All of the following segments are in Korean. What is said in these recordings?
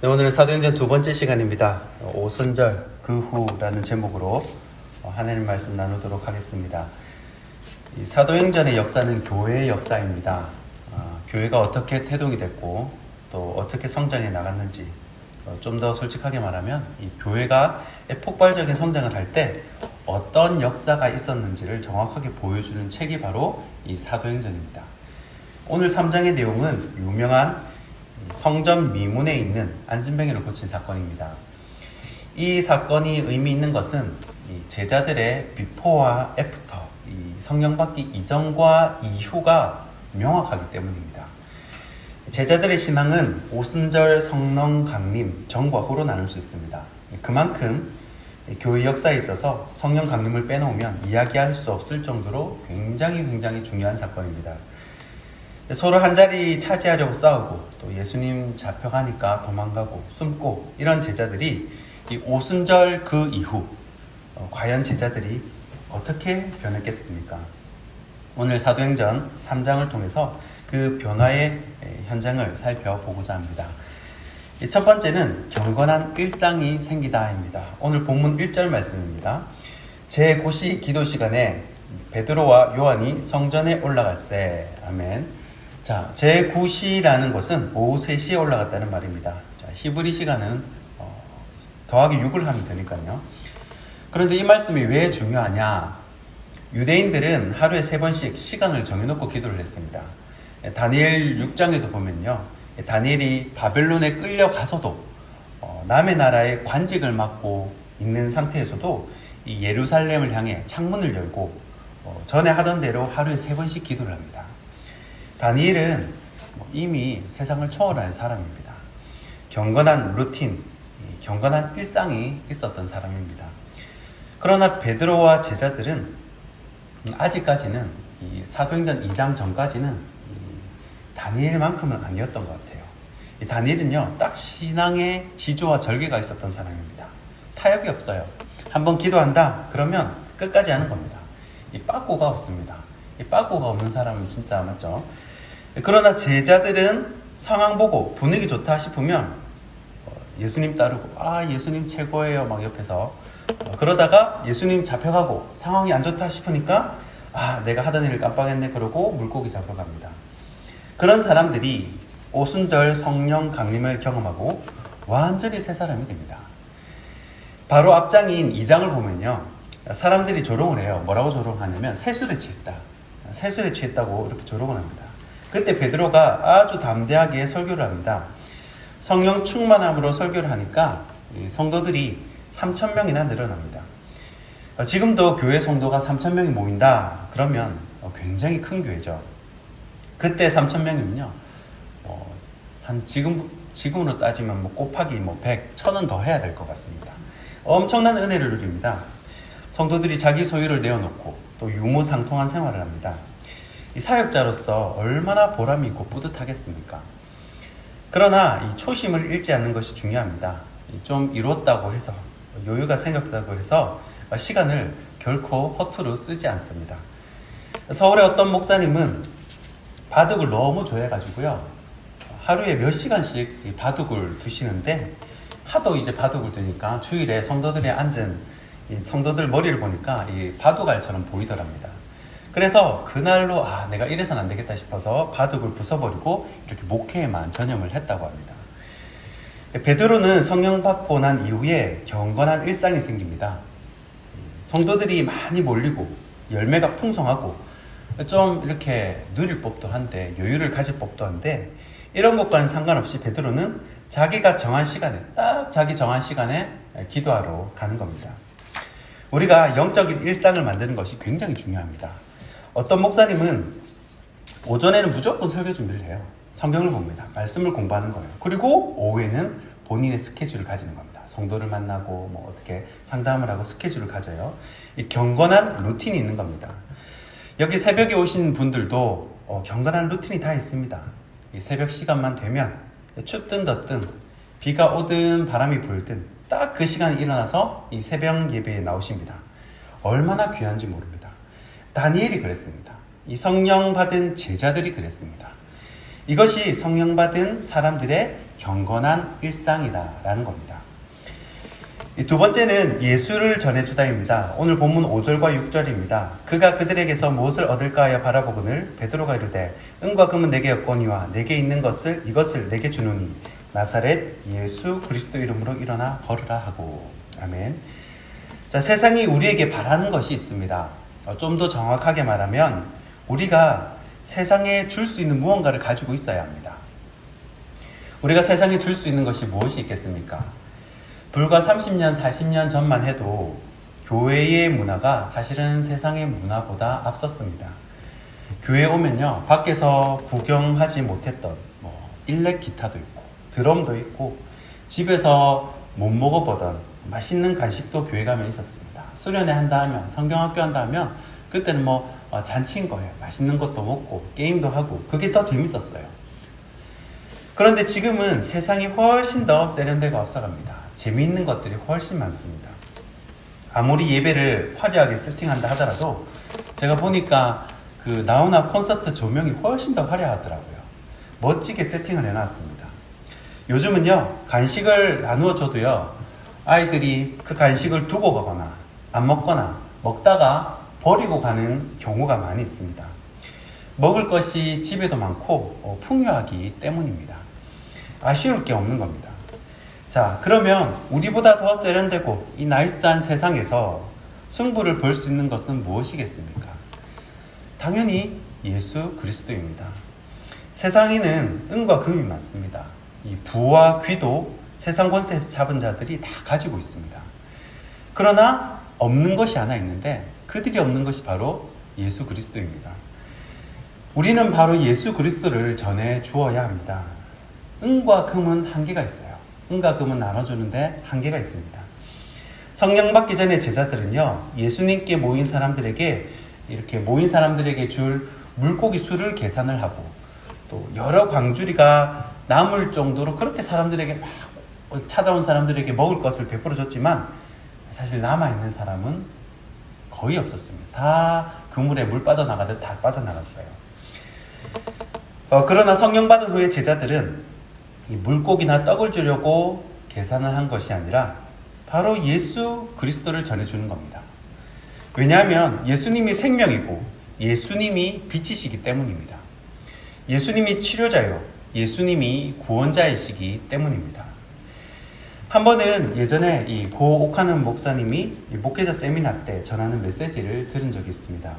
네, 오늘은 사도행전 두 번째 시간입니다. 오순절 그 후라는 제목으로 하나님 말씀 나누도록 하겠습니다. 이 사도행전의 역사는 교회의 역사입니다. 교회가 어떻게 태동이 됐고 또 어떻게 성장해 나갔는지 좀 더 솔직하게 말하면 이 교회가 폭발적인 성장을 할 때 어떤 역사가 있었는지를 정확하게 보여주는 책이 바로 이 사도행전입니다. 오늘 3장의 내용은 유명한 성전 미문에 있는 안진뱅이를 고친 사건입니다. 이 사건이 의미 있는 것은 제자들의 비포와 애프터, 성령 받기 이전과 이후가 명확하기 때문입니다. 제자들의 신앙은 오순절, 성령 강림, 전과 후로 나눌 수 있습니다. 그만큼 교회 역사에 있어서 성령 강림을 빼놓으면 이야기할 수 없을 정도로 굉장히 중요한 사건입니다. 서로 한자리 차지하려고 싸우고 또 예수님 잡혀가니까 도망가고 숨고 이런 제자들이 이 오순절 그 이후 과연 제자들이 어떻게 변했겠습니까? 오늘 사도행전 3장을 통해서 그 변화의 현장을 살펴보고자 합니다. 첫 번째는 경건한 일상이 생기다입니다. 오늘 본문 1절 말씀입니다. 제9시 기도 시간에 베드로와 요한이 성전에 올라갈세. 아멘. 자, 제9시라는 것은 오후 3시에 올라갔다는 말입니다. 자, 히브리 시간은 더하기 6을 하면 되니까요. 그런데 이 말씀이 왜 중요하냐? 유대인들은 하루에 3번씩 시간을 정해놓고 기도를 했습니다. 다니엘 6장에도 보면요, 다니엘이 바벨론에 끌려가서도 남의 나라의 관직을 맡고 있는 상태에서도 이 예루살렘을 향해 창문을 열고 전에 하던 대로 하루에 3번씩 기도를 합니다. 다니엘은 이미 세상을 초월한 사람입니다. 경건한 루틴, 경건한 일상이 있었던 사람입니다. 그러나 베드로와 제자들은 아직까지는 이 사도행전 2장 전까지는 다니엘만큼은 아니었던 것 같아요. 이 다니엘은요, 딱 신앙의 지조와 절개가 있었던 사람입니다. 타협이 없어요. 한번 기도한다 그러면 끝까지 하는 겁니다. 이 빠꾸가 없습니다. 이 빠꾸가 없는 사람은 진짜 맞죠? 그러나 제자들은 상황 보고 분위기 좋다 싶으면 예수님 따르고 예수님 최고예요 막 옆에서 그러다가 예수님 잡혀가고 상황이 안 좋다 싶으니까 내가 하던 일을 깜빡했네 그러고 물고기 잡으러 갑니다. 그런 사람들이 오순절 성령 강림을 경험하고 완전히 새 사람이 됩니다. 바로 앞장인 2장을 보면요, 사람들이 조롱을 해요. 뭐라고 조롱하냐면 세술에 취했다, 세술에 취했다고 이렇게 조롱을 합니다. 그때 베드로가 아주 담대하게 설교를 합니다. 성령 충만함으로 설교를 하니까 성도들이 3,000명이나 늘어납니다. 지금도 교회 성도가 3,000명이 모인다 그러면 굉장히 큰 교회죠. 그때 3,000명이면요, 한 지금으로 따지면 곱하기 100, 1,000은 더 해야 될 것 같습니다. 엄청난 은혜를 누립니다. 성도들이 자기 소유를 내어놓고 또 유무상통한 생활을 합니다. 이 사역자로서 얼마나 보람이 있고 뿌듯하겠습니까? 그러나 이 초심을 잃지 않는 것이 중요합니다. 좀 이뤘다고 해서, 여유가 생겼다고 해서 시간을 결코 허투루 쓰지 않습니다. 서울의 어떤 목사님은 바둑을 너무 좋아해가지고요, 하루에 몇 시간씩 바둑을 두시는데 하도 이제 바둑을 두니까 주일에 성도들이 앉은 이 성도들 머리를 보니까 이 바둑알처럼 보이더랍니다. 그래서 그날로 내가 이래서는 안 되겠다 싶어서 바둑을 부숴버리고 이렇게 목회에만 전념을 했다고 합니다. 베드로는 성령 받고 난 이후에 경건한 일상이 생깁니다. 성도들이 많이 몰리고 열매가 풍성하고 좀 이렇게 누릴 법도 한데, 여유를 가질 법도 한데, 이런 것과는 상관없이 베드로는 자기가 정한 시간에, 딱 자기 정한 시간에 기도하러 가는 겁니다. 우리가 영적인 일상을 만드는 것이 굉장히 중요합니다. 어떤 목사님은 오전에는 무조건 설교 준비를 해요. 성경을 봅니다. 말씀을 공부하는 거예요. 그리고 오후에는 본인의 스케줄을 가지는 겁니다. 성도를 만나고 어떻게 상담을 하고 스케줄을 가져요. 이 경건한 루틴이 있는 겁니다. 여기 새벽에 오신 분들도 경건한 루틴이 다 있습니다. 이 새벽 시간만 되면 춥든 덥든 비가 오든 바람이 불든 딱 그 시간에 일어나서 이 새벽 예배에 나오십니다. 얼마나 귀한지 모릅니다. 다니엘이 그랬습니다. 이 성령 받은 제자들이 그랬습니다. 이것이 성령 받은 사람들의 경건한 일상이다라는 겁니다. 두 번째는 예수를 전해주다입니다. 오늘 본문 5절과 6절입니다. 그가 그들에게서 무엇을 얻을까 하여 바라보거늘 베드로가 이르되 은과 금은 내게 없거니와 내게 있는 것을 이것을 내게 주노니 나사렛 예수 그리스도 이름으로 일어나 걸으라 하고. 아멘. 자, 세상이 우리에게 바라는 것이 있습니다. 좀 더 정확하게 말하면 우리가 세상에 줄 수 있는 무언가를 가지고 있어야 합니다. 우리가 세상에 줄 수 있는 것이 무엇이 있겠습니까? 불과 30년, 40년 전만 해도 교회의 문화가 사실은 세상의 문화보다 앞섰습니다. 교회에 오면요, 밖에서 구경하지 못했던 일렉 기타도 있고 드럼도 있고 집에서 못 먹어보던 맛있는 간식도 교회 가면 있었습니다. 수련회 한다 하면, 성경학교 한다 하면 그때는 잔치인 거예요. 맛있는 것도 먹고 게임도 하고 그게 더 재밌었어요. 그런데 지금은 세상이 훨씬 더 세련되고 앞서갑니다. 재미있는 것들이 훨씬 많습니다. 아무리 예배를 화려하게 세팅한다 하더라도 제가 보니까 그 나훈아 콘서트 조명이 훨씬 더 화려하더라고요. 멋지게 세팅을 해놨습니다. 요즘은요, 간식을 나누어 줘도요, 아이들이 그 간식을 두고 가거나 안 먹거나 먹다가 버리고 가는 경우가 많이 있습니다. 먹을 것이 집에도 많고 풍요하기 때문입니다. 아쉬울 게 없는 겁니다. 자, 그러면 우리보다 더 세련되고 이 나이스한 세상에서 승부를 볼 수 있는 것은 무엇이겠습니까? 당연히 예수 그리스도입니다. 세상에는 은과 금이 많습니다. 이 부와 귀도 세상 권세 잡은 자들이 다 가지고 있습니다. 그러나 없는 것이 하나 있는데 그들이 없는 것이 바로 예수 그리스도입니다. 우리는 바로 예수 그리스도를 전해 주어야 합니다. 은과 금은 한계가 있어요. 은과 금은 나눠주는데 한계가 있습니다. 성령 받기 전에 제자들은요, 예수님께 모인 사람들에게 줄 물고기 수를 계산을 하고 또 여러 광주리가 남을 정도로 그렇게 사람들에게 막 찾아온 사람들에게 먹을 것을 베풀어 줬지만 사실 남아있는 사람은 거의 없었습니다. 다 그물에 물 빠져나가듯 다 빠져나갔어요. 그러나 성령 받은 후에 제자들은 이 물고기나 떡을 주려고 계산을 한 것이 아니라 바로 예수 그리스도를 전해주는 겁니다. 왜냐하면 예수님이 생명이고 예수님이 빛이시기 때문입니다. 예수님이 치료자요, 예수님이 구원자이시기 때문입니다. 한 번은 예전에 이 고 옥하는 목사님이 목회자 세미나 때 전하는 메시지를 들은 적이 있습니다.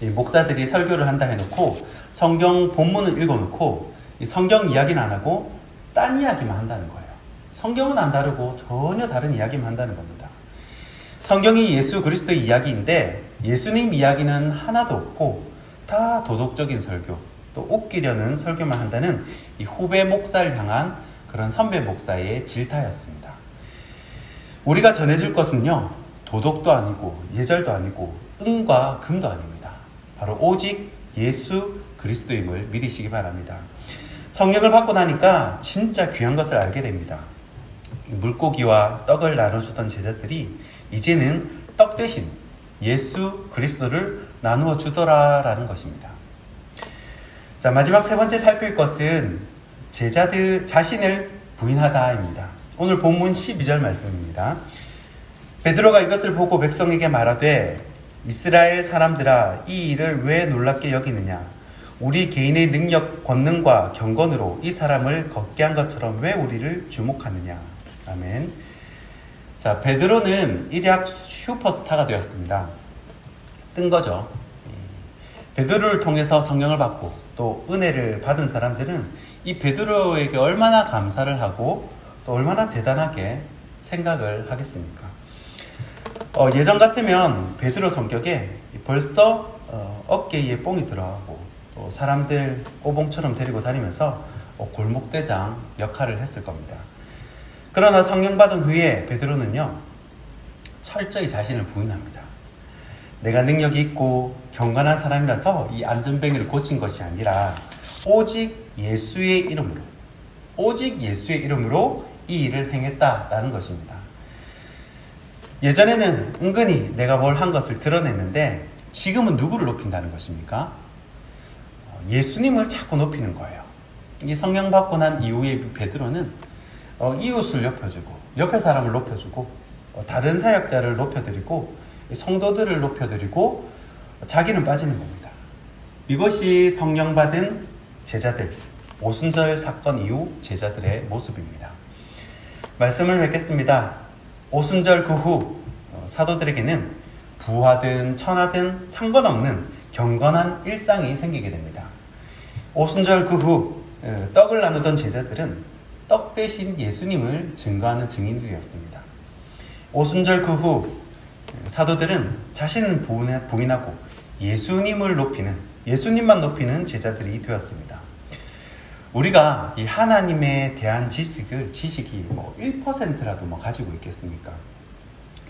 이 목사들이 설교를 한다 해놓고 성경 본문을 읽어놓고 이 성경 이야기는 안 하고 딴 이야기만 한다는 거예요. 성경은 안 다르고 전혀 다른 이야기만 한다는 겁니다. 성경이 예수 그리스도의 이야기인데 예수님 이야기는 하나도 없고 다 도덕적인 설교, 또 웃기려는 설교만 한다는 이 후배 목사를 향한 그런 선배 목사의 질타였습니다. 우리가 전해줄 것은요, 도덕도 아니고 예절도 아니고 은과 금도 아닙니다. 바로 오직 예수 그리스도임을 믿으시기 바랍니다. 성령을 받고 나니까 진짜 귀한 것을 알게 됩니다. 물고기와 떡을 나눠주던 제자들이 이제는 떡 대신 예수 그리스도를 나누어 주더라라는 것입니다. 자, 마지막 세 번째 살필 것은 제자들 자신을 부인하다입니다. 오늘 본문 12절 말씀입니다. 베드로가 이것을 보고 백성에게 말하되 이스라엘 사람들아, 이 일을 왜 놀랍게 여기느냐? 우리 개인의 능력, 권능과 경건으로 이 사람을 걷게 한 것처럼 왜 우리를 주목하느냐? 아멘. 자, 베드로는 일약 슈퍼스타가 되었습니다. 뜬 거죠. 베드로를 통해서 성령을 받고 또 은혜를 받은 사람들은 이 베드로에게 얼마나 감사를 하고 또 얼마나 대단하게 생각을 하겠습니까? 예전 같으면 베드로 성격에 벌써 어깨에 뽕이 들어가고 또 사람들 꼬봉처럼 데리고 다니면서 골목대장 역할을 했을 겁니다. 그러나 성령 받은 후에 베드로는요, 철저히 자신을 부인합니다. 내가 능력이 있고 경건한 사람이라서 이 안전뱅이를 고친 것이 아니라 오직 예수의 이름으로 이 일을 행했다라는 것입니다. 예전에는 은근히 내가 뭘 한 것을 드러냈는데 지금은 누구를 높인다는 것입니까? 예수님을 자꾸 높이는 거예요. 이 성령 받고 난 이후에 베드로는 이웃을 높여주고 옆에 사람을 높여주고 다른 사역자를 높여드리고 성도들을 높여드리고 자기는 빠지는 겁니다. 이것이 성령 받은 제자들, 오순절 사건 이후 제자들의 모습입니다. 말씀을 맺겠습니다. 오순절 그 후 사도들에게는 부하든 천하든 상관없는 경건한 일상이 생기게 됩니다. 오순절 그 후 떡을 나누던 제자들은 떡 대신 예수님을 증거하는 증인들이었습니다. 오순절 그 후 사도들은 자신은 부인하고 예수님을 높이는, 예수님만 높이는 제자들이 되었습니다. 우리가 이 하나님에 대한 지식이 1%라도 가지고 있겠습니까?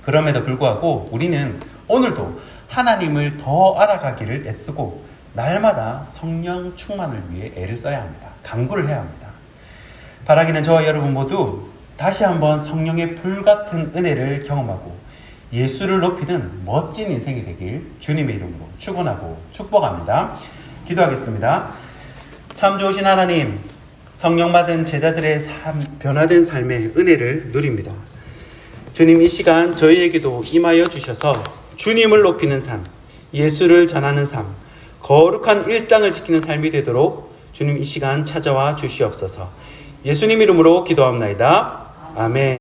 그럼에도 불구하고 우리는 오늘도 하나님을 더 알아가기를 애쓰고 날마다 성령 충만을 위해 애를 써야 합니다. 간구를 해야 합니다. 바라기는 저와 여러분 모두 다시 한번 성령의 불같은 은혜를 경험하고 예수를 높이는 멋진 인생이 되길 주님의 이름으로 축원하고 축복합니다. 기도하겠습니다. 참 좋으신 하나님, 성령 받은 제자들의 변화된 삶의 은혜를 누립니다. 주님, 이 시간 저희에게도 임하여 주셔서 주님을 높이는 삶, 예수를 전하는 삶, 거룩한 일상을 지키는 삶이 되도록 주님 이 시간 찾아와 주시옵소서. 예수님 이름으로 기도합나이다. 아멘.